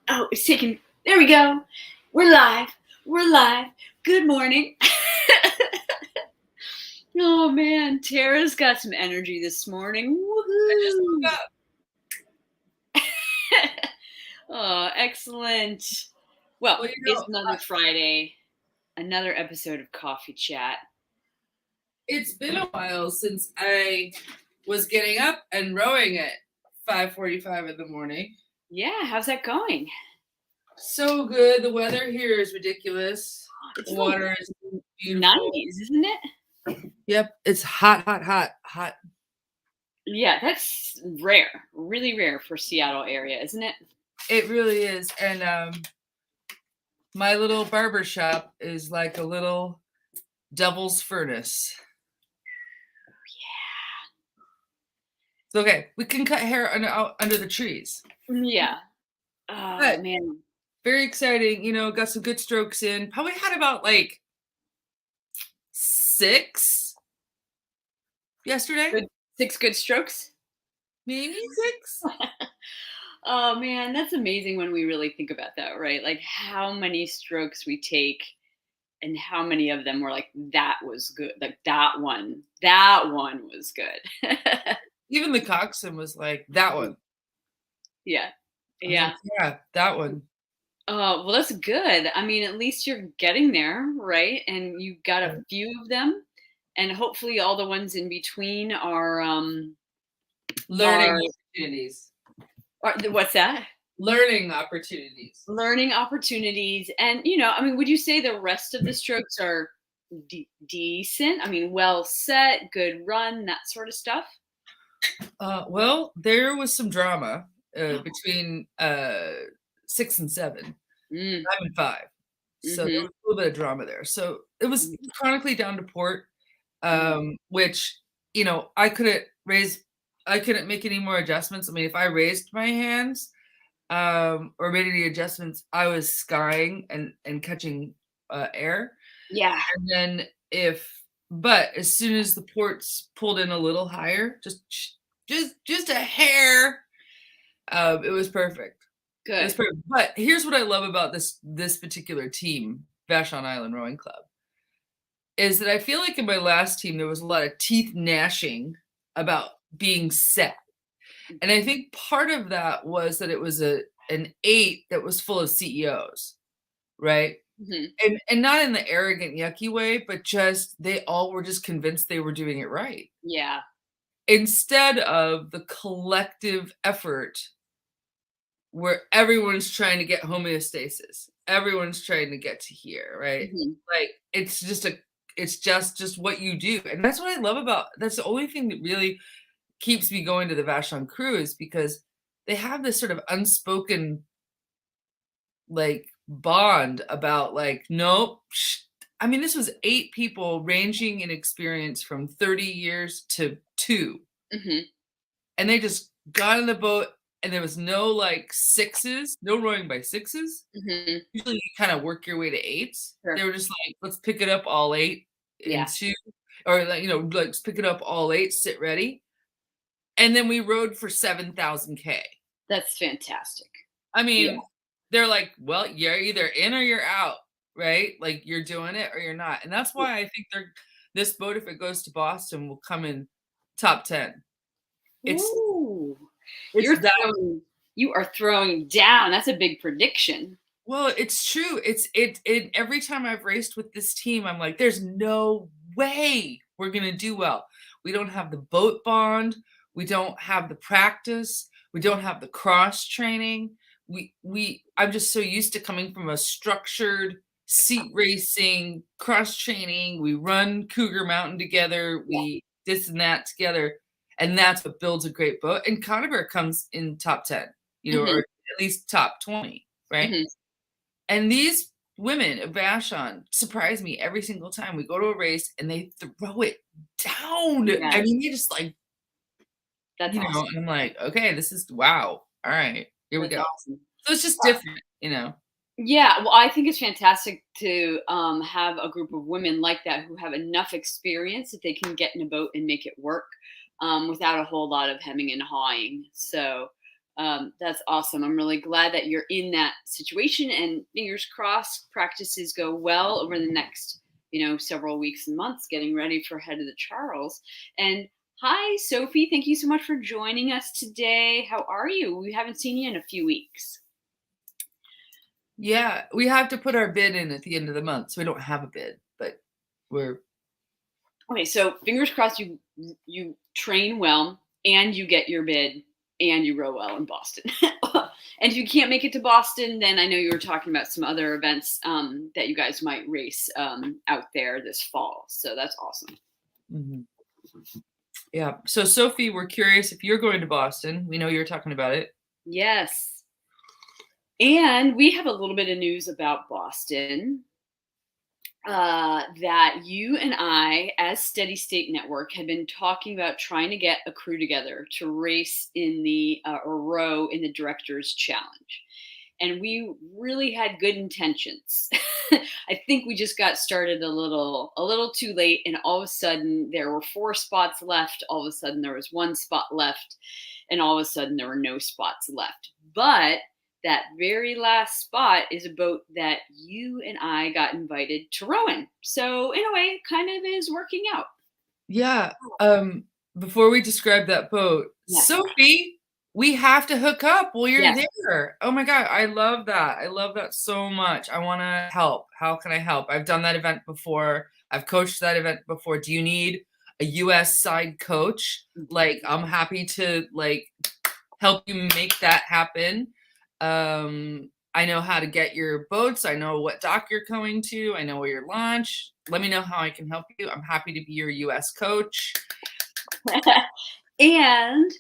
Oh, it's taking. There we go. We're live. We're live. Good morning. Oh man, Tara's got some energy this morning. I just Woohoo! woke up. Oh, excellent. Well, Well, it's another Friday, another episode of Coffee Chat. it's been a while since I was getting up and rowing at 5:45 in the morning. Yeah, how's that going? So good. The weather here is ridiculous. It's The like water is beautiful. 90s, isn't it? Yep, it's hot, hot, hot, hot. Yeah, that's rare. Really rare for Seattle area, isn't it? It really is. And my little barber shop is like a little devil's furnace. It's okay. We can cut hair under the trees. Yeah. Oh But man. very exciting. Got some good strokes in. Probably had about like 6 yesterday. Good, 6 good strokes. Maybe 6. Oh man, that's amazing when we really think about that, right? Like how many strokes we take and how many of them were like, that was good. Like that one was good. Even the coxswain was like, that one. Yeah. I was Yeah. like, yeah, that one. Oh, well, that's good. I mean, at least you're getting there, right? And you got a few of them. And hopefully all the ones in between are Learning opportunities. what's that? Learning opportunities. Learning opportunities. And, I mean, would you say the rest of the strokes are decent? I mean, well set, good run, that sort of stuff? Well, there was some drama between 6 and 7, 5 and 5. So there was a little bit of drama there. So it was chronically down to port, which, I couldn't make any more adjustments. I mean, if I raised my hands or made any adjustments, I was skying and catching air. Yeah. And then but as soon as the ports pulled in a little higher, just a hair, it was perfect. Good. It was perfect. But here's what I love about this particular team, Vashon Island Rowing Club, is that I feel like in my last team there was a lot of teeth gnashing about being set. And I think part of that was that it was an 8 that was full of CEOs, right? And not in the arrogant, yucky way, but just they all were just convinced they were doing it right. Yeah. Instead of the collective effort where everyone's trying to get homeostasis, everyone's trying to get to here, right? Like it's just what you do, and that's what I love about. That's the only thing that really keeps me going to the Vashon crew is because they have this sort of unspoken like bond about like, nope. I mean, this was 8 people ranging in experience from 30 years to 2. And they just got in the boat and there was no like 6s, no rowing by 6s. Usually you kind of work your way to 8s. Sure. They were just like, let's pick it up all 8 in 2, or like, let's pick it up all 8, sit ready. And then we rowed for 7,000 K. That's fantastic. I mean, they're like, well, you're either in or you're out, right? Like you're doing it or you're not. And that's why I think this boat, if it goes to Boston, will come in top 10. You are throwing down. That's a big prediction. Well, it's true. It every time I've raced with this team, I'm like, there's no way we're gonna do well. We don't have the boat bond, we don't have the practice, we don't have the cross training. I'm just so used to coming from a structured seat racing, cross training. We run Cougar Mountain together, we this and that together. And that's what builds a great boat. And Conover comes in top 10, or at least top 20, right? And these women at Vashon surprise me every single time. We go to a race and they throw it down. Yeah. I mean, they just like, that's awesome. And I'm like, okay, this is wow. All right, here we go. Awesome. So it's just different, Yeah, well, I think it's fantastic to have a group of women like that who have enough experience that they can get in a boat and make it work without a whole lot of hemming and hawing. So That's awesome. I'm really glad that you're in that situation, and fingers crossed practices go well over the next, several weeks and months, getting ready for Head of the Charles. And hi, Sophie. Thank you so much for joining us today. How are you? We haven't seen you in a few weeks. Yeah, we have to put our bid in at the end of the month, so we don't have a bid, but we're Okay, so fingers crossed you train well and you get your bid and you row well in Boston. And if you can't make it to Boston, then I know you were talking about some other events that you guys might race out there this fall. So that's awesome. Mhm. Yeah. So Sophie, we're curious if you're going to Boston. We know you're talking about it. Yes. And we have a little bit of news about Boston. That you and I, as Steady State Network, have been talking about trying to get a crew together to race in the or row in the Directors Challenge, and we really had good intentions. I think we just got started a little too late, and all of a sudden there were 4 spots left. All of a sudden there was 1 spot left, and all of a sudden there were no spots left. But that very last spot is a boat that you and I got invited to row in. So in a way, it kind of is working out. Yeah. Before we describe that boat, Yeah. Sophie, we have to hook up while you're Yes. there. Oh my God, I love that. I love that so much. I want to help. How can I help? I've done that event before. I've coached that event before. Do you need a US side coach? Like, I'm happy to help you make that happen. I know how to get your boats. I know what dock you're going to. I know where your launch. Let me know how I can help you. I'm happy to be your US coach. And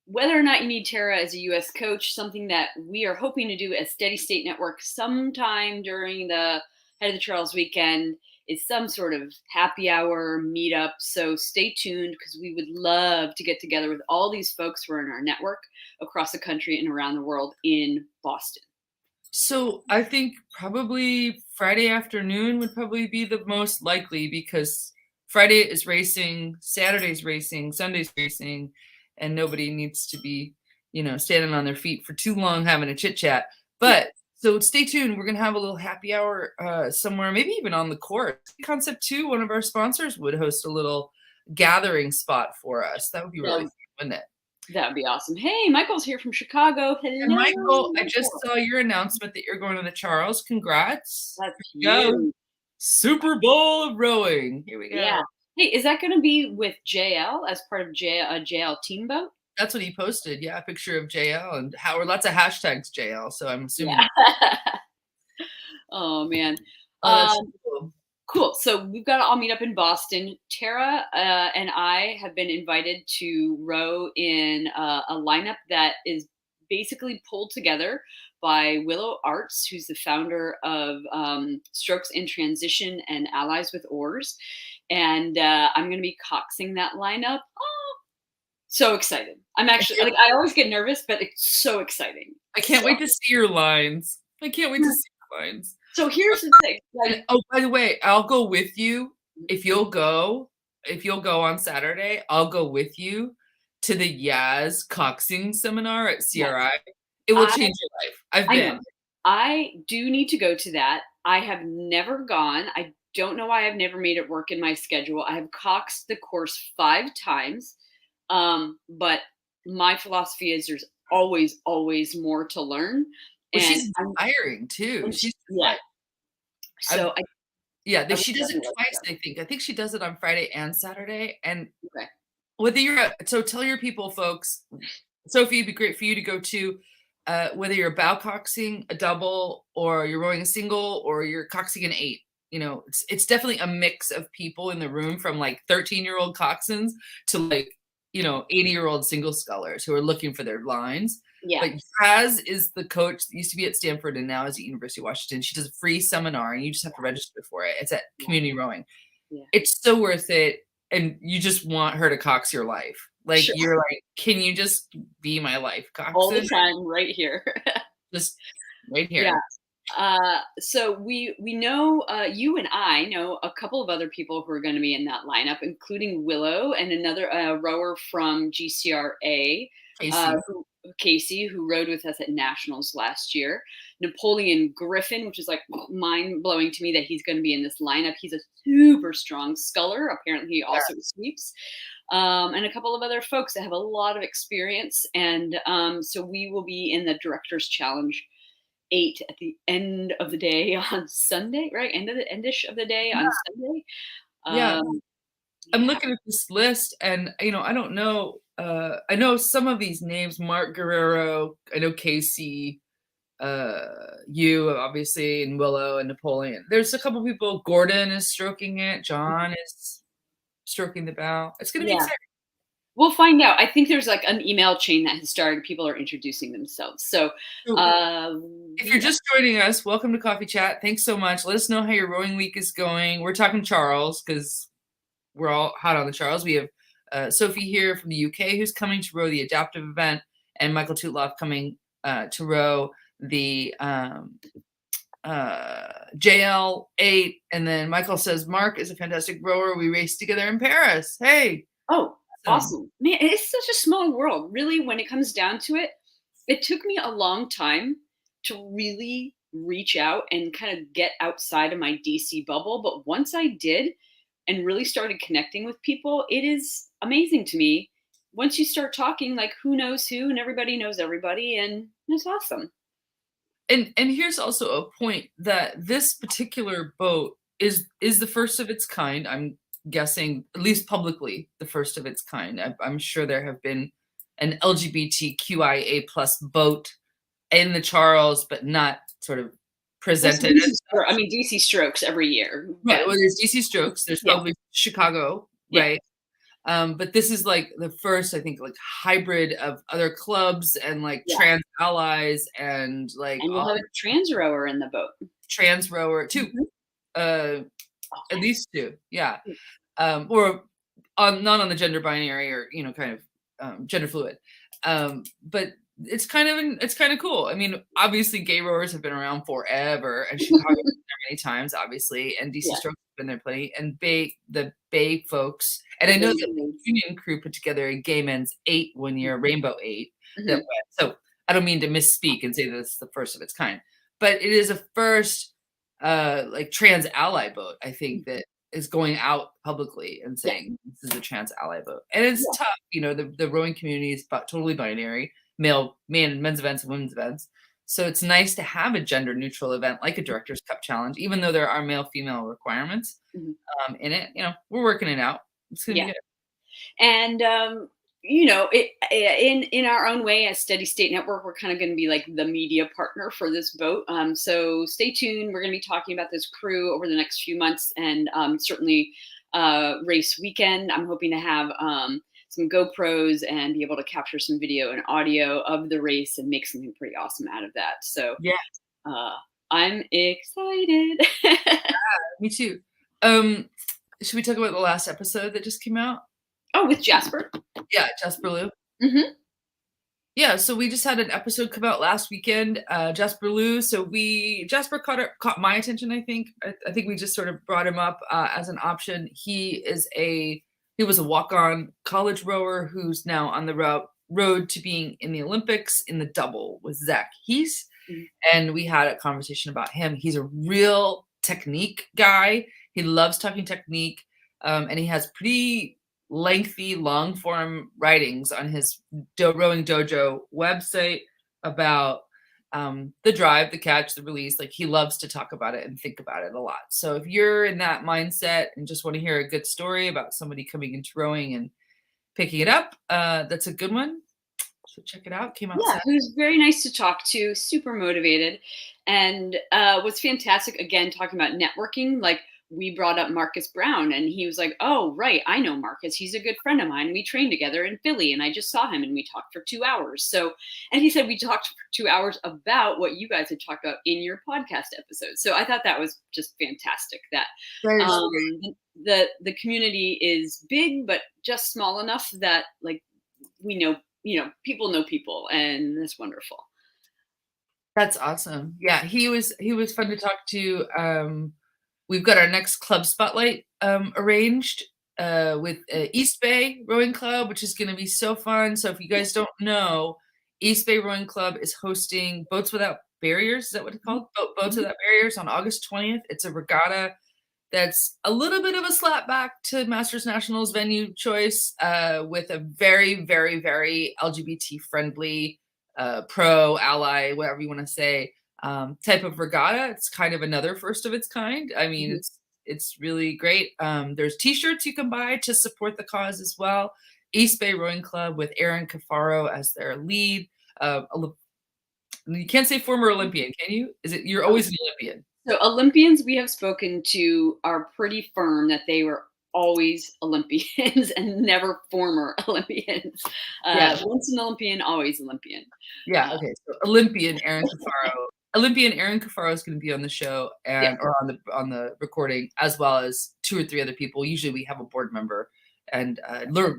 whether or not you need Tara as a US coach, something that we are hoping to do as Steady State Network sometime during the Head of the Charles weekend is some sort of happy hour meetup. So stay tuned because we would love to get together with all these folks who are in our network across the country and around the world in Boston. So I think probably Friday afternoon would probably be the most likely because Friday is racing, Saturday's racing, Sunday's racing, and nobody needs to be, standing on their feet for too long having a chit chat. Yeah. But so stay tuned. We're gonna have a little happy hour somewhere, maybe even on the course. Concept 2, one of our sponsors would host a little gathering spot for us. That would be really Yeah. fun, wouldn't it? That would be awesome. Hey, Michael's here from Chicago. And Hello, Michael, I just Michael. saw your announcement that you're going to the Charles. Congrats. That's Here we go. huge. Super Bowl of rowing. Here we Yeah. go. Hey, is that going to be with JL as part of a JL team boat? That's what he posted. Yeah, a picture of JL and Howard. Lots of hashtags JL. So I'm assuming. Yeah. Oh man. Oh, that's Um, cool. cool. So we've got to all meet up in Boston. Tara and I have been invited to row in a lineup that is basically pulled together by Willow Arts, who's the founder of Strokes in Transition and Allies with Oars. And I'm going to be coxing that lineup. Oh, so excited. I'm actually like, I always get nervous, but it's so exciting. I can't wait to see your lines. I can't wait to see your lines. So here's the thing. And, oh, by the way, I'll go with you if you'll go. If you'll go on Saturday, I'll go with you to the Yaz coxing seminar at Yeah, CRI. It will I change your life. I've I know. been. I do need to go to that. I have never gone. I don't know why I've never made it work in my schedule. I have coxed the course 5 times. But my philosophy is there's always, always more to learn. Well, And she's I'm inspiring too. She's yeah. like, So yeah, I would she does it definitely like twice, to I think. I think she does it on Friday and Saturday. And go. Okay. whether you're so tell your people, folks, Sophie, it'd be great for you to go to whether you're bow coxing a double or you're rowing a single or you're coxing an 8. It's definitely a mix of people in the room from like 13-year-old coxswains to like 80-year-old single scullers who are looking for their lines. Yeah. But Kaz is the coach that used to be at Stanford and now is at University of Washington. She does a free seminar and you just have to register for it. It's at Community Rowing. Yeah. It's so worth it. And you just want her to cox your life. Like Sure. you're like, can you just be my life coxswain? All the time right here. Just right here. Yeah. So we know you and I know a couple of other people who are going to be in that lineup, including Willow and another rower from GCRA, Casey. Casey, who rode with us at nationals last year. Napoleon Griffin, which is like mind blowing to me that he's going to be in this lineup. He's a super strong sculler. Apparently, he Yeah. also sweeps. And a couple of other folks that have a lot of experience. And so we will be in the Director's Challenge 8 at the end of the day on Sunday, right? Endish of the day on Sunday. Yeah. I'm Yeah. looking at this list and, I don't know, I know some of these names, Mark Guerrero, I know Casey, you obviously, and Willow and Napoleon. There's a couple people, Gordon is stroking it, John is stroking the bow. It's gonna be Yeah. exciting. We'll find out. I think there's like an email chain that has started. People are introducing themselves. So, So if you're just joining us, welcome to Coffee Chat. Thanks so much. Let us know how your rowing week is going. We're talking Charles because we're all hot on the Charles. We have Sophie here from the UK who's coming to row the adaptive event, and Michael Tutloff coming to row the JL8. And then Michael says Mark is a fantastic rower. We raced together in Paris. Hey. oh, awesome. Man, it's such a small world. Really, when it comes down to it, it took me a long time to really reach out and kind of get outside of my DC bubble. But once I did and really started connecting with people, it is amazing to me. Once you start talking, like who knows who, and everybody knows everybody, and it's awesome. And here's also a point that this particular boat is the first of its kind. I'm guessing, at least publicly, the first of its kind. I'm sure there have been an LGBTQIA plus boat in the Charles, but not sort of presented. I mean, DC strokes every year. Right. Well, there's DC Strokes. There's Yeah. probably Chicago, Yeah. right? But this is like the first, I think, like hybrid of other clubs and like Yeah. trans allies and like And you'll have a trans rower in the boat. trans rower too. Mhm. At least two, yeah. Or not on the gender binary or kind of gender fluid. But it's kind of cool. I mean, obviously, gay rowers have been around forever, and Chicago been there many times, obviously, and DC Yeah. Strokes have been there plenty, and the Bay folks, and I know that the Union crew put together a gay men's 8 one year, Rainbow 8. That went. So I don't mean to misspeak and say this is the first of its kind, but it is a first like trans ally boat. I think that is going out publicly and saying this is a trans ally boat, and it's tough. The rowing community is totally binary, men's events and women's events. So it's nice to have a gender neutral event like a Director's Cup Challenge, even though there are male female requirements in it. We're working it out. It's gonna be good. And in our own way as Steady State Network, we're kind of going to be like the media partner for this boat. So stay tuned. We're going to be talking about this crew over the next few months, and certainly race weekend. I'm hoping to have some GoPros and be able to capture some video and audio of the race and make something pretty awesome out of that. So yeah, I'm excited. Me too. Should we talk about the last episode that just came out? Oh, with Jasper? Yeah, Jasper Lou. Mm-hmm. Yeah, so we just had an episode come out last weekend, Jasper Lou. So Jasper caught my attention, I think. I think we just sort of brought him up as an option. He was a walk-on college rower who's now on the road to being in the Olympics in the double with Zach Heese. Mm-hmm. And we had a conversation about him. He's a real technique guy. He loves talking technique, and he has pretty lengthy, long-form writings on his Rowing Dojo website about the drive, the catch, the release. Like, he loves to talk about it and think about it a lot. So if you're in that mindset and just want to hear a good story about somebody coming into rowing and picking it up, that's a good one. So check it out. Came out. Yeah, he was very nice to talk to, super motivated, and was fantastic. Again, talking about networking, like we brought up Marcus Brown, and he was like, "Oh, right, I know Marcus. He's a good friend of mine. We trained together in Philly, and I just saw him, and we talked for 2 hours." So, and he said we talked for 2 hours about what you guys had talked about in your podcast episode. So I thought that was just fantastic. That the community is big, but just small enough that like we know. People know people, and that's wonderful. That's awesome. Yeah, he was fun to talk to. We've got our next club spotlight arranged with East Bay Rowing Club, which is going to be so fun. So if you guys don't know, East Bay Rowing Club is hosting Boats Without Barriers. Is that what it's Mhm, called? Boats mhm. Without Barriers on August 20th. It's a regatta that's a little bit of a slap back to Masters Nationals venue choice, with a very, very, very LGBT friendly, pro ally, whatever you want to say, type of regatta. It's kind of another first of its kind. I mean, Mhm. it's really great. There's t-shirts you can buy to support the cause as well. East Bay Rowing Club with Aaron Cafaro as their lead. You can't say former Olympian, can you? Is it you're Oh, always an Olympian? so Olympians we have spoken to are pretty firm that they were always Olympians and never former Olympians. Yeah. Once an Olympian, always Olympian. Yeah, Uh, okay, so Olympian Aaron Cafaro is gonna be on the show yeah. and or on the recording, as well as 2 or 3 other people. Usually, we have a board member and,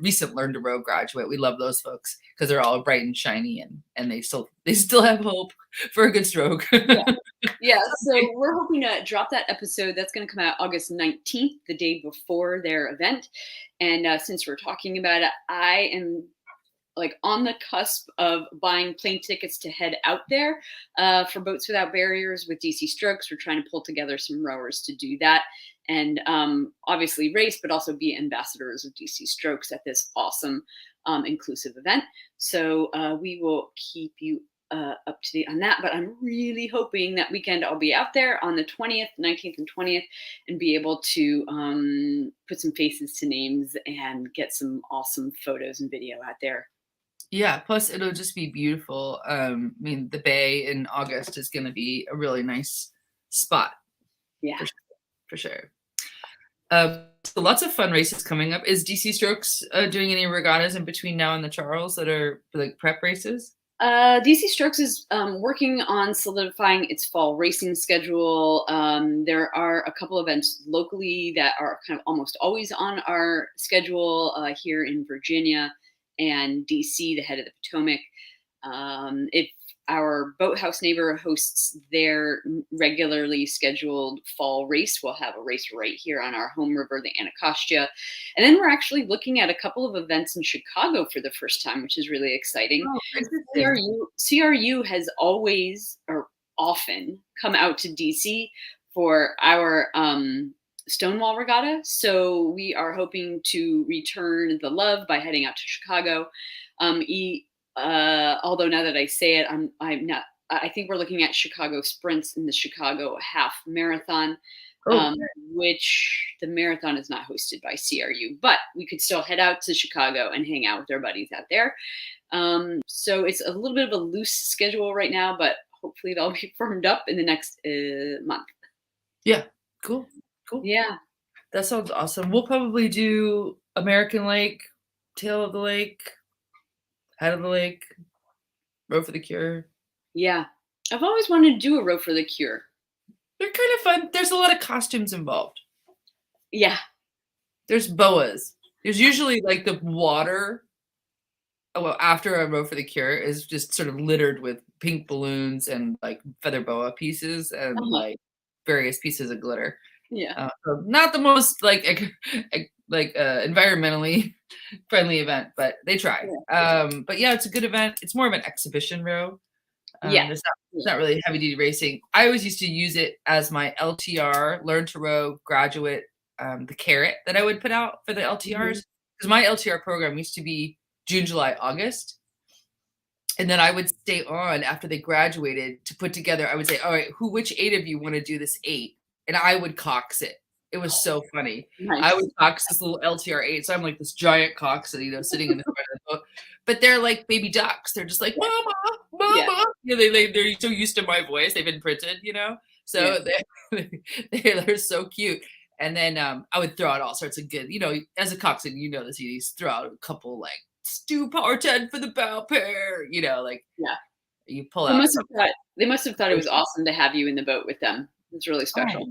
recent Learn to Row graduate. We love those folks because 'cause they're all bright and shiny and they still have hope for a good stroke. Yeah. Yeah, so we're hoping to drop that episode. That's going to come out August 19th, the day before their event. And since we're talking about it, I am like on the cusp of buying plane tickets to head out there for Boats Without Barriers with DC Strokes. We're trying to pull together some rowers to do that and obviously race, but also be ambassadors of DC Strokes at this awesome inclusive event. So we will keep you up to date on that. But I'm really hoping that weekend I'll be out there on the 20th, 19th, and 20th and be able to put some faces to names and get some awesome photos and video out there. Yeah, plus it'll just be beautiful. I mean, the Bay in August is gonna be a really nice spot Yeah. for sure, for sure. So lots of fun races coming up. Is DC Strokes doing any regattas in between now and the Charles that are like prep races? DC Strokes is working on solidifying its fall racing schedule. There are a couple events locally that are kind of almost always on our schedule here in Virginia and DC, the head of the Potomac. If our boathouse neighbor hosts their regularly scheduled fall race, we'll have a race right here on our home river, the Anacostia. And then we're actually looking at a couple of events in Chicago for the first time, which is really exciting. Oh, interesting. CRU has always or often come out to DC for our Stonewall Regatta. So we are hoping to return the love by heading out to Chicago. Although now that I say it, I'm not. I think we're looking at Chicago sprints in the Chicago half marathon, Oh, which the marathon is not hosted by CRU, but we could still head out to Chicago and hang out with our buddies out there. So it's a little bit of a loose schedule right now, but hopefully they'll be firmed up in the next month. yeah, cool, cool. Yeah, That sounds awesome. We'll probably do American Lake, Tail of the Lake, Head of the Lake, Row for the Cure. yeah. I've always wanted to do a row for the cure. They're kind of fun. There's a lot of costumes involved. Yeah. There's boas. There's usually like the water. Well, after a Row for the Cure is just sort of littered with pink balloons and like feather boa pieces and Uh-huh. like various pieces of glitter. Yeah. So not the most like environmentally friendly event, but they try. Yeah. But yeah, it's a good event. It's more of an exhibition row. Yeah. It's not really heavy duty racing. I always used to use it as my LTR, Learn to Row graduate, the carrot that I would put out for the Mhm. LTRs. Because my LTR program used to be June, July, August. And then I would stay on after they graduated to put together. I would say, all right, which 8 of you want to do this 8? And I would cox it. It was so funny. I would Nice. cox this little LTR 8. So I'm like this giant cox, sitting in the front of the boat. But they're like baby ducks. They're just like, Yeah. mama, Yeah. mama. They're so used to my voice. They've been printed. Yeah. So they're so cute. And then I would throw out all sorts of good, as a coxswain, this, you throw out a couple like stew power 10 for the bow pair, like Yeah. you pull They out must some. have thought they must have thought it was awesome to have you in the boat with them. It's really Oh, special.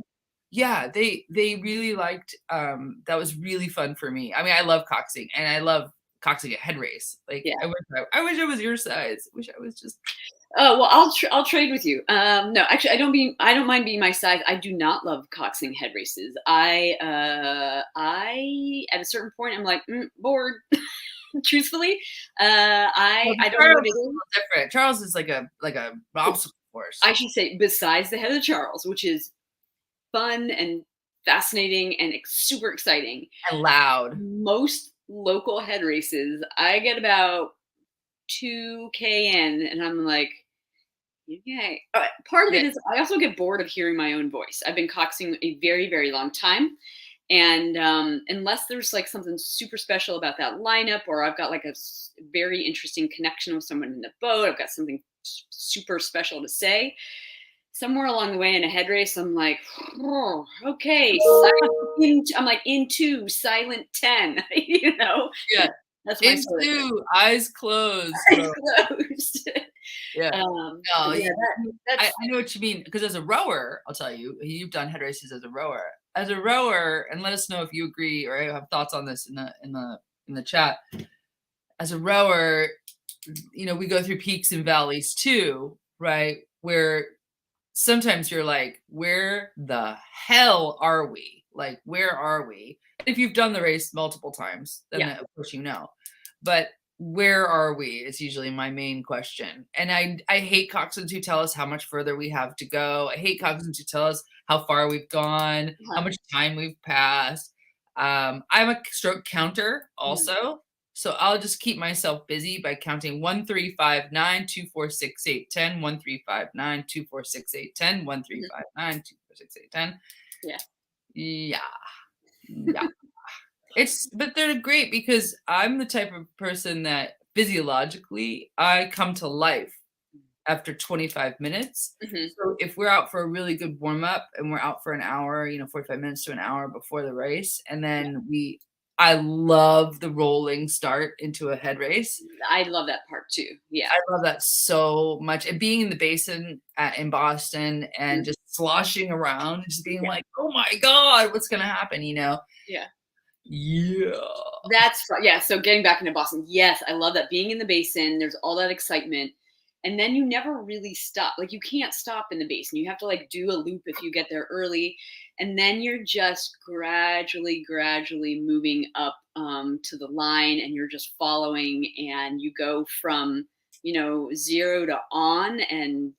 yeah, they really liked, that was really fun for me. I mean, I love coxing and I love coxing at head race. Like Yeah. I wish I was your size. I wish I was just. Oh, well, I'll trade with you. No, actually, I don't mind being my size. I do not love coxing head races. I at a certain point I'm like bored. Truthfully, Well, I don't know Charles what it is a is. little different. Charles is like a obstacle course I should say besides the Heather Charles, which is fun and fascinating and super exciting. and loud. Most local head races, I get about 2K in, and I'm like, okay. Part of Yeah, it is I also get bored of hearing my own voice. I've been coxing a very, very long time. And unless there's like something super special about that lineup, or I've got like a very interesting connection with someone in the boat, I've got something super special to say, somewhere along the way in a head race, I'm like, oh, okay, I'm like into silent 10, you know, yeah. that's my sort of thing. Into eyes closed, Eyes bro. closed. Yeah. No, But yeah, I that's know what you mean, because as a rower, I'll tell you, you've done head races as a rower. As a rower, and let us know if you agree or have thoughts on this in the chat. As a rower, we go through peaks and valleys too, right? Where sometimes you're like, where the hell are we? Like, where are we? And if you've done the race multiple times, then yeah. of course you know. But where are we is usually my main question. And I hate coxswains who tell us how much further we have to go. I hate coxswains who tell us how far we've gone, how Uh-huh. much time we've passed. I'm a stroke counter Mhm. also. So I'll just keep myself busy by counting 1, 3, 5, 9, 2, 4, 6, 8, 10, 1, 3, 5, 9, 2, 4, 6, 8, 10, 1, 3, Mhm. 5, 9, 2, 4, 6, 8, 10. Yeah. Yeah. Yeah. But they're great because I'm the type of person that physiologically I come to life after 25 minutes. Mhm. So if we're out for a really good warm up and we're out for an hour, 45 minutes to an hour before the race, and Yeah. then I love the rolling start into a head race. I love that part too. Yeah. I love that so much. And being in the basin in Boston and Mhm. just sloshing around, and just being Yeah. like, oh my God, what's going to happen? Yeah. Yeah. Yeah. So getting back into Boston, yes, I love that being in the basin. There's all that excitement, and then you never really stop. Like you can't stop in the basin. You have to like do a loop if you get there early, and then you're just gradually moving up to the line, and you're just following, and you go from 0 to on, and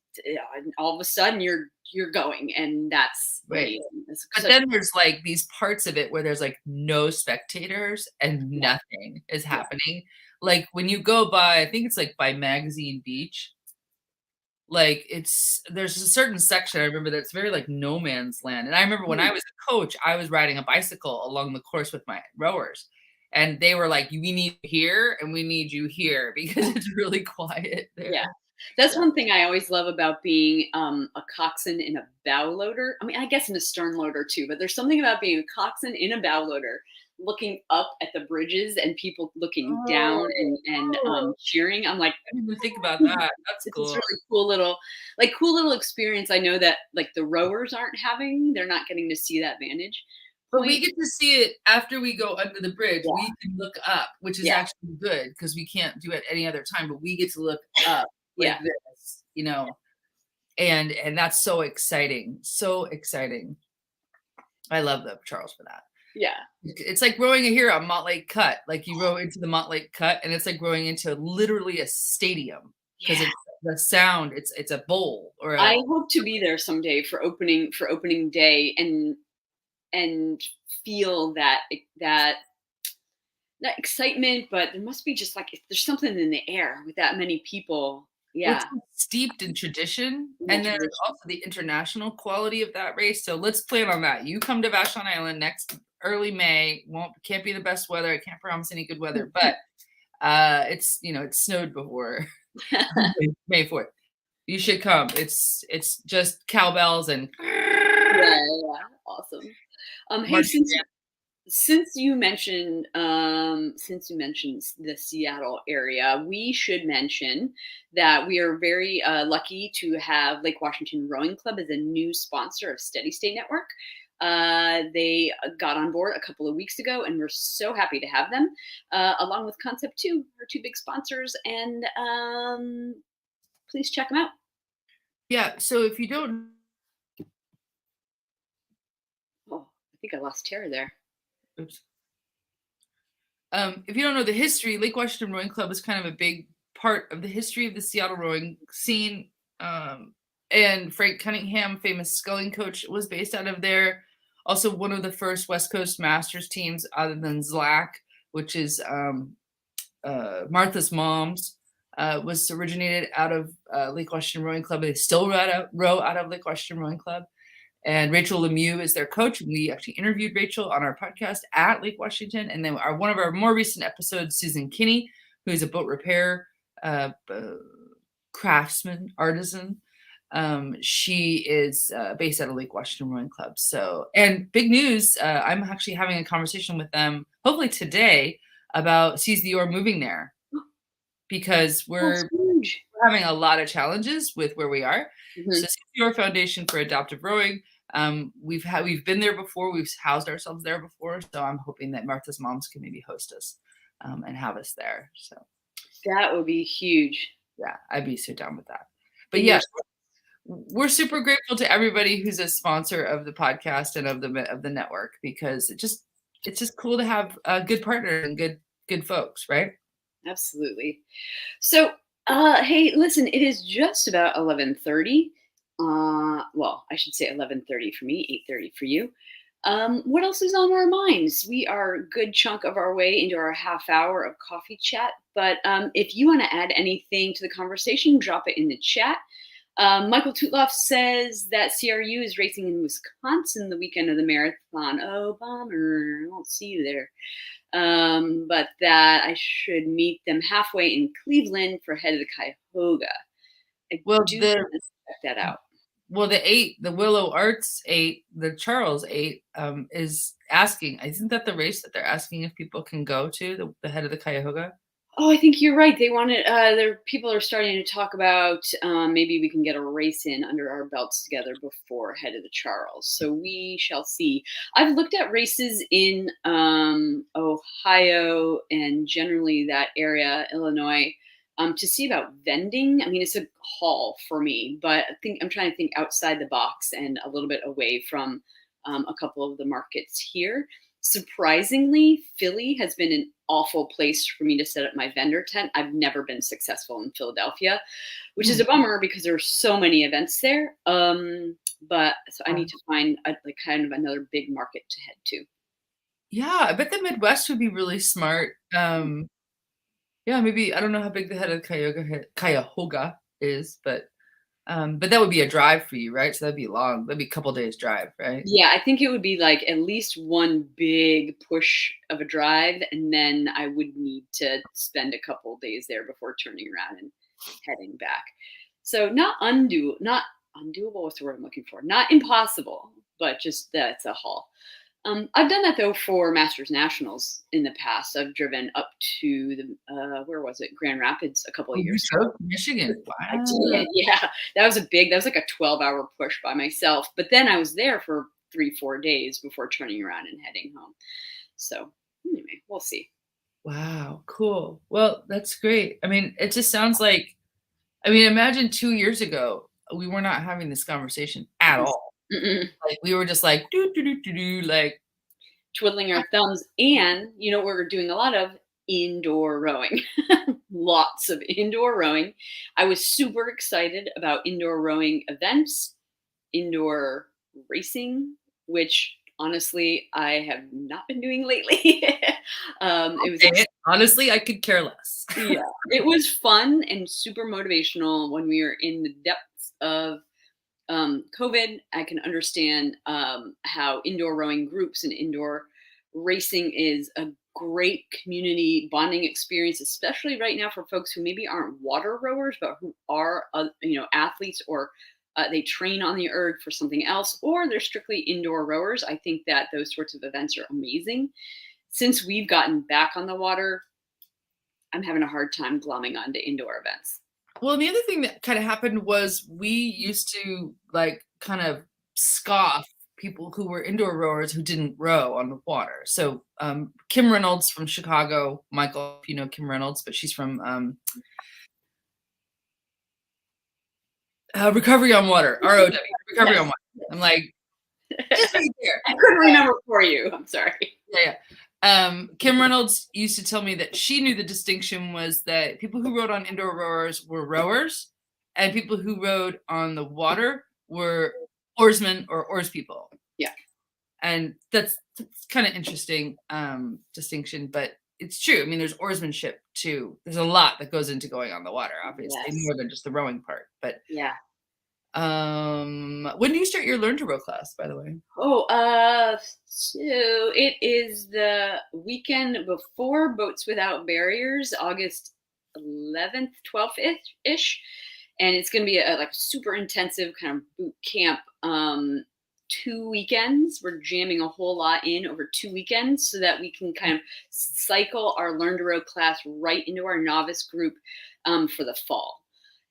all of a sudden you're going, and that's Right. amazing. It's But such then there's like these parts of it where there's like no spectators and yeah, nothing is yeah. happening. Like when you go by, I think it's like by Magazine Beach, like there's a certain section I remember that's very like no man's land. And I remember when I Mm. was a coach, I was riding a bicycle along the course with my rowers. And they were like, we need you here and we need you here because it's really quiet Yeah. there. That's Yeah. one thing I always love about being a coxswain in a bow loader. I mean, I guess in a stern loader too, but there's something about being a coxswain in a bow loader, looking up at the bridges and people looking down Oh, and oh, cheering. I'm like, I didn't even think about that. That's it's this cool. really cool little experience. I know that like the rowers aren't having, they're not getting to see that vantage But we point. get to see it after we go under the bridge. Yeah. We can look up, which is Yeah. actually good because we can't do it any other time, but we get to look up Yeah. like this, and that's so exciting. So exciting. I love the Charles for that. Yeah. It's like rowing here on Montlake Cut. Like you row into the Montlake Cut and it's like rowing into literally a stadium because Yeah. it's the sound, it's a bowl or I a hope to be there someday for opening day and feel that excitement, but there must be just like there's something in the air with that many people. Well, it's Yeah, steeped in tradition, in that and then there's tradition. also the international quality of that race, so let's plan on that. You come to Vashon Island next early May, can't be the best weather, I can't promise any good weather, but, it snowed before May 4th. You should come. It's just cowbells and Yeah, yeah, awesome. Hey, marching since band. since you mentioned the Seattle area, we should mention that we are very lucky to have Lake Washington Rowing Club as a new sponsor of Steady State Network. They got on board a couple of weeks ago, and we're so happy to have them, along with Concept Two, our two big sponsors. And please check them out. Yeah, so if you don't Oh, I think I lost Tara there. oops. if you don't know the history, Lake Washington Rowing Club is kind of a big part of the history of the Seattle rowing scene. And Frank Cunningham, famous sculling coach, was based out of there. Also, one of the first West Coast Masters teams, other than ZLAC, which is Martha's mom's, was originated out of Lake Washington Rowing Club. They still row out of Lake Washington Rowing Club. And Rachel Lemieux is their coach. We actually interviewed Rachel on our podcast at Lake Washington. And then one of our more recent episodes, Susan Kinney, who is a boat repair craftsman, artisan. She is based out of Lake Washington Rowing Club. So, and big news, I'm actually having a conversation with them, hopefully today, about Seize the Oar moving there, because we're having a lot of challenges with where we are. So Seize the Oar Foundation for Adaptive Rowing, we've been there before, we've housed ourselves there before, so I'm hoping that Martha's moms can maybe host us and have us there. So that would be huge. Yeah, I'd be so down with that. But yes, we're super grateful to everybody who's a sponsor of the podcast and of the network, because it's just cool to have good partners and good folks, right? Absolutely. So hey, listen, it is just about 11:30. Well, I should say 11:30 for me, 8:30 for you. What else is on our minds? We are a good chunk of our way into our half hour of coffee chat. But if you want to add anything to the conversation, drop it in the chat. Michael Tutloff says that CRU is racing in Wisconsin the weekend of the marathon. Oh, bummer. I won't see you there. But that I should meet them halfway in Cleveland for Head of the Cuyahoga. I do want to check that out. Well, the Willow Arts 8, the Charles 8, is asking, isn't that the race that they're asking if people can go to, the Head of the Cuyahoga? Oh, I think you're right. They wanted, people are starting to talk about maybe we can get a race in under our belts together before Head of the Charles. So we shall see. I've looked at races in Ohio and generally that area, Illinois, to see about vending. I mean, it's a haul for me, but I'm trying to think outside the box and a little bit away from a couple of the markets here. Surprisingly, Philly has been an awful place for me to set up my vendor tent. I've never been successful in Philadelphia, which is a bummer because there are so many events there. But so I need to find kind of another big market to head to. Yeah, I bet the Midwest would be really smart. Yeah, maybe, I don't know how big the Head of Cuyahoga is, but that would be a drive for you, right? So that'd be long. That'd be a couple days drive, right? Yeah, I think it would be like at least one big push of a drive, and then I would need to spend a couple days there before turning around and heading back. So not undoable. What's the word I'm looking for? Not impossible, but just that's a haul. I've done that though for Masters Nationals in the past. I've driven up to the where was it? Grand Rapids a couple of years ago. Michigan. Wow. I did, yeah. That was like a 12-hour push by myself. But then I was there for 3-4 days before turning around and heading home. So anyway, we'll see. Wow, cool. Well, that's great. I mean, it just sounds like, imagine 2 years ago, we were not having this conversation at all. Like we were just like like twiddling our thumbs, and you know we're doing a lot of indoor rowing. Lots of indoor rowing. I was super excited about indoor rowing events, indoor racing, which honestly I have not been doing lately. Honestly, I could care less. Yeah, it was fun and super motivational when we were in the depths of COVID. I can understand how indoor rowing groups and indoor racing is a great community bonding experience, especially right now for folks who maybe aren't water rowers, but who are, athletes, or they train on the erg for something else, or they're strictly indoor rowers. I think that those sorts of events are amazing. Since we've gotten back on the water, I'm having a hard time glomming onto indoor events. Well, the other thing that kind of happened was we used to kind of scoff people who were indoor rowers who didn't row on the water. So Kim Reynolds from Chicago, Michael, if you know Kim Reynolds, but she's from Recovery on Water, ROW, Recovery on Water. I'm like, just right there. I couldn't remember for you. I'm sorry. Yeah. Kim Reynolds used to tell me that she knew the distinction was that people who rode on indoor rowers were rowers, and people who rode on the water were oarsmen or oars people. Yeah. And that's kind of interesting distinction, but it's true. I mean, there's oarsmanship too. There's a lot that goes into going on the water, obviously, Yes. more than just the rowing part. But yeah. When do you start your Learn to Row class, by the way? So it is the weekend before Boats Without Barriers, August 11th, 12th ish. And it's going to be a like super intensive kind of boot camp. 2 weekends. We're jamming a whole lot in over 2 weekends so that we can kind of cycle our Learn to Row class right into our novice group for the fall.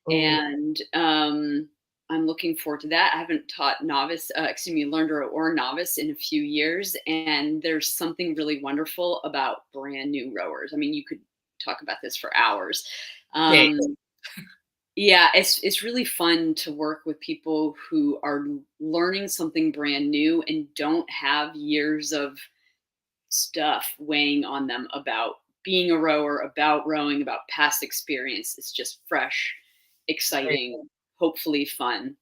Oh. And I'm looking forward to that. I haven't taught Learn to Row or novice in a few years. And there's something really wonderful about brand new rowers. I mean, you could talk about this for hours. Yeah, it's really fun to work with people who are learning something brand new and don't have years of stuff weighing on them about being a rower, about rowing, about past experience. It's just fresh, exciting, hopefully fun.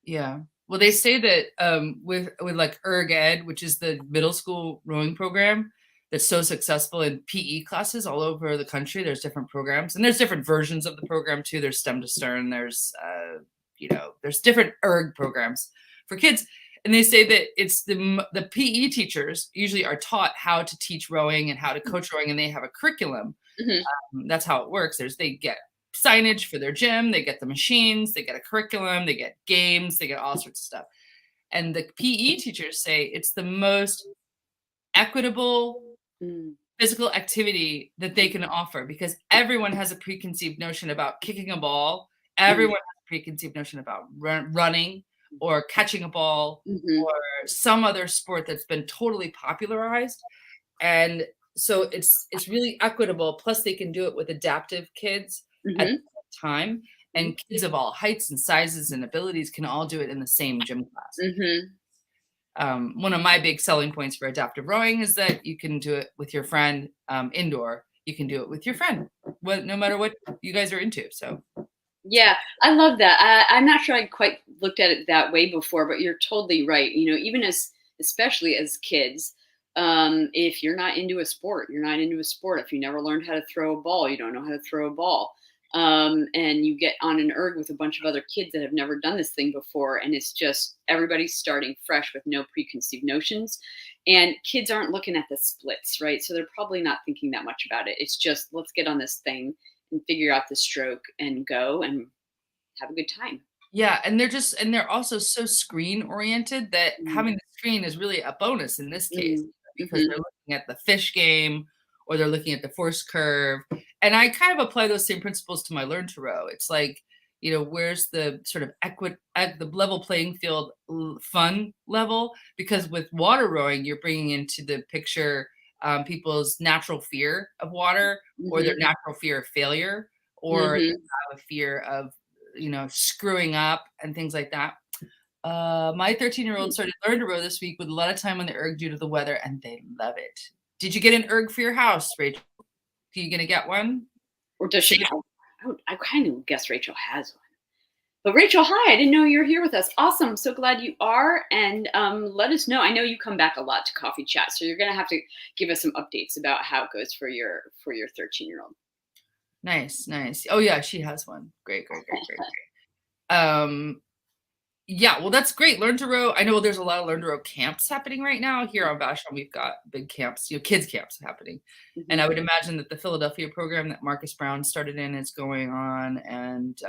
Yeah. Well, they say that with like Erg Ed, which is the middle school rowing program that's so successful in PE classes all over the country. There's different programs, and there's different versions of the program too. There's STEM to Stern. There's there's different Erg programs for kids, and they say that it's the PE teachers usually are taught how to teach rowing and how to coach rowing, and they have a curriculum. Mm-hmm. That's how it works. They get signage for their gym, they get the machines, they get a curriculum, they get games, they get all sorts of stuff. And the PE teachers say it's the most equitable physical activity that they can offer, because everyone has a preconceived notion about kicking a ball. Everyone has a preconceived notion about running or catching a ball or some other sport that's been totally popularized. And so it's really equitable. Plus they can do it with adaptive kids at the same time, and kids of all heights and sizes and abilities can all do it in the same gym class. One of my big selling points for adaptive rowing is that you can do it with your friend indoor. You can do it with your friend, no matter what you guys are into. So yeah, I love that. I'm not sure I quite looked at it that way before, but you're totally right. Even especially as kids, if you're not into a sport, you're not into a sport. If you never learned how to throw a ball, you don't know how to throw a ball. And you get on an erg with a bunch of other kids that have never done this thing before. And it's just everybody's starting fresh with no preconceived notions. And kids aren't looking at the splits, right? So they're probably not thinking that much about it. It's just, let's get on this thing and figure out the stroke and go and have a good time. Yeah. And they're also so screen oriented that having the screen is really a bonus in this case, because they're looking at the fish game or they're looking at the force curve. And I kind of apply those same principles to my Learn to Row. It's like, where's the sort of the level playing field fun level? Because with water rowing, you're bringing into the picture people's natural fear of water, or their natural fear of failure, or they have a fear of, screwing up and things like that. My 13-year-old started Learn to Row this week with a lot of time on the erg due to the weather, and they love it. Did you get an erg for your house, Rachel? Are you gonna get one? Or does she? I kind of guess Rachel has one. But Rachel, hi! I didn't know you were here with us. Awesome! So glad you are, and let us know. I know you come back a lot to Coffee Chat, so you're gonna have to give us some updates about how it goes for your 13-year-old. Nice. Oh yeah, she has one. Great. Yeah, well, that's great. Learn to Row. I know there's a lot of Learn to Row camps happening right now here on Vashon. We've got big camps, kids camps happening. And I would imagine that the Philadelphia program that Marcus Brown started in is going on. And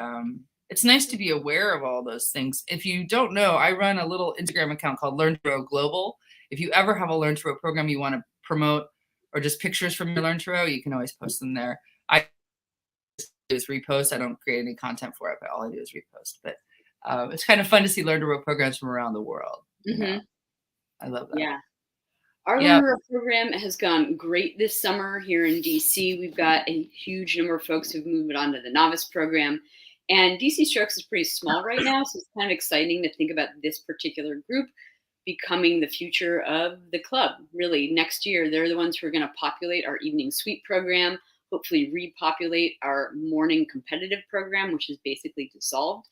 it's nice to be aware of all those things. If you don't know, I run a little Instagram account called Learn to Row Global. If you ever have a Learn to Row program you want to promote, or just pictures from your Learn to Row, you can always post them there. I do is repost. I don't create any content for it, but all I do is repost. But it's kind of fun to see Learn to Row programs from around the world. I love that. Yeah. Our Learn to Row program has gone great this summer here in DC. We've got a huge number of folks who've moved on to the novice program. And DC Strokes is pretty small right now, so it's kind of exciting to think about this particular group. becoming the future of the club. Really, next year, they're the ones who are going to populate our evening suite program, hopefully repopulate our morning competitive program, which is basically dissolved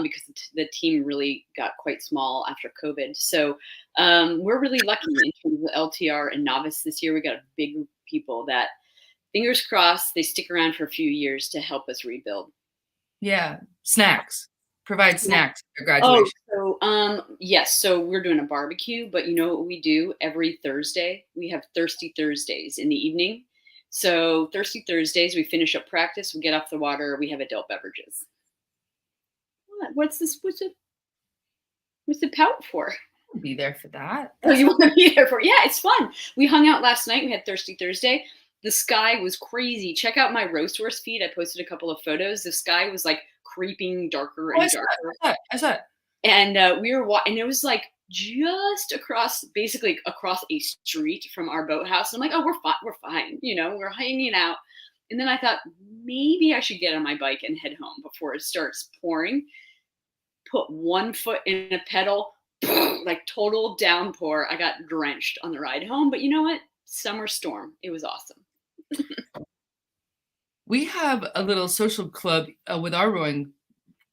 because the team really got quite small after COVID. So we're really lucky in terms of LTR and novice this year. We got a big group of people that, fingers crossed, they stick around for a few years to help us rebuild. Yeah. Snacks. Provide snacks for Oh, graduation. so yes, so we're doing a barbecue, but you know what we do every Thursday? We have Thirsty Thursdays in the evening. So Thirsty Thursdays, we finish up practice, we get off the water, we have adult beverages. What? What's this? What's the pout for? I'll be there for that. Oh, you want to be there for? Yeah, it's fun. We hung out last night. We had Thirsty Thursday. The sky was crazy. Check out my roast horse feed. I posted a couple of photos. The sky was like creeping darker Oh, and darker. I saw it. And we were and it was like just across, basically across a street from our boathouse. And I'm like, oh, we're fine, we're hanging out. And then I thought maybe I should get on my bike and head home before it starts pouring. Put one foot in a pedal, like total downpour. I got drenched on the ride home, but you know what? Summer storm. It was awesome. We have a little social club with our rowing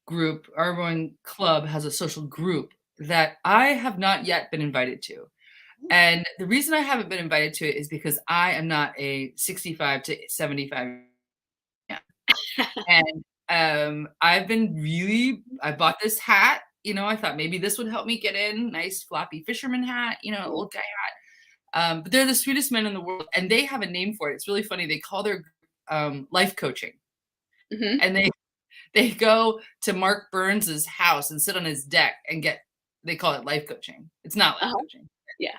group. Our rowing club has a social group that I have not yet been invited to. And the reason I haven't been invited to it is because I am not a 65 to 75. And I bought this hat, I thought maybe this would help me get in. Nice floppy fisherman hat, old guy hat. But they're the sweetest men in the world, and they have a name for it. It's really funny. They call their life coaching. Mm-hmm. And they go to Mark Burns's house and sit on his deck and they call it life coaching. It's not life coaching. Yeah.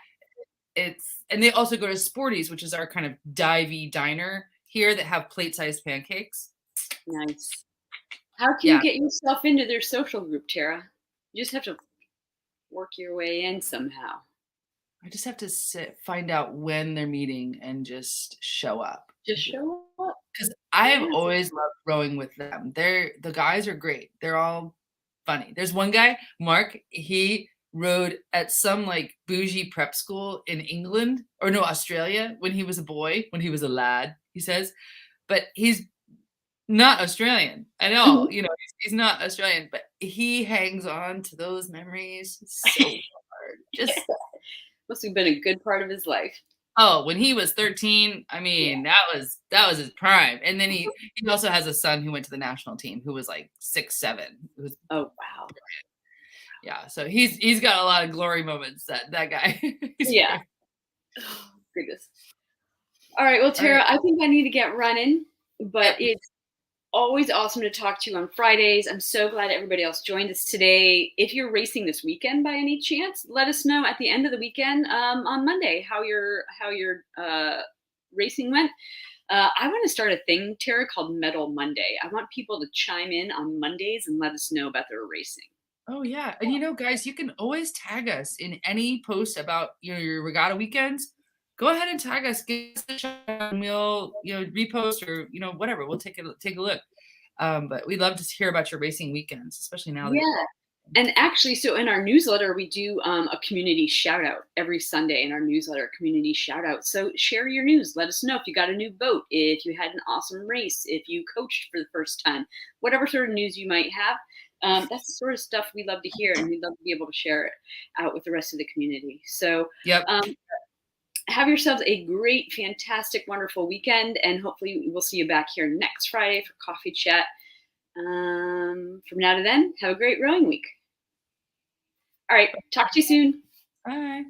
And they also go to Sporty's, which is our kind of divey diner here that have plate-sized pancakes. Nice. How can you get yourself into their social group, Tara? You just have to work your way in somehow. I just have to find out when they're meeting and just show up. Just show up. Because I have always loved rowing with them. The guys are great. They're all funny. There's one guy, Mark, he rowed at some like bougie prep school in England, or no, Australia, when he was a boy, when he was a lad, he says. But he's not Australian at all. He's not Australian, but he hangs on to those memories so hard. Just must have been a good part of his life. Oh, when he was 13, I mean, that was his prime. And then he also has a son who went to the national team who was like 6'7". Oh wow. Yeah, so he's got a lot of glory moments, that guy. Yeah. Oh, goodness. All right, well, Tara, I think I need to get running, but it's always awesome to talk to you on Fridays. I'm so glad everybody else joined us today. If you're racing this weekend by any chance, let us know at the end of the weekend on Monday how your racing went. I want to start a thing, Tara, called Medal Monday. I want people to chime in on Mondays and let us know about their racing. Oh yeah, and guys, you can always tag us in any post about your regatta weekends. Go ahead and tag us, give us a shout, and we'll repost or whatever. We'll take a look. But we'd love to hear about your racing weekends, especially now. Yeah, and actually, so in our newsletter, we do a community shout out every Sunday in our newsletter. Community shout out. So share your news. Let us know if you got a new boat, if you had an awesome race, if you coached for the first time, whatever sort of news you might have. That's the sort of stuff we love to hear, and we'd love to be able to share it out with the rest of the community. So have yourselves a great, fantastic, wonderful weekend, and hopefully we'll see you back here next Friday for coffee chat. From now to then, have a great rowing week. All right, talk to you soon. Bye.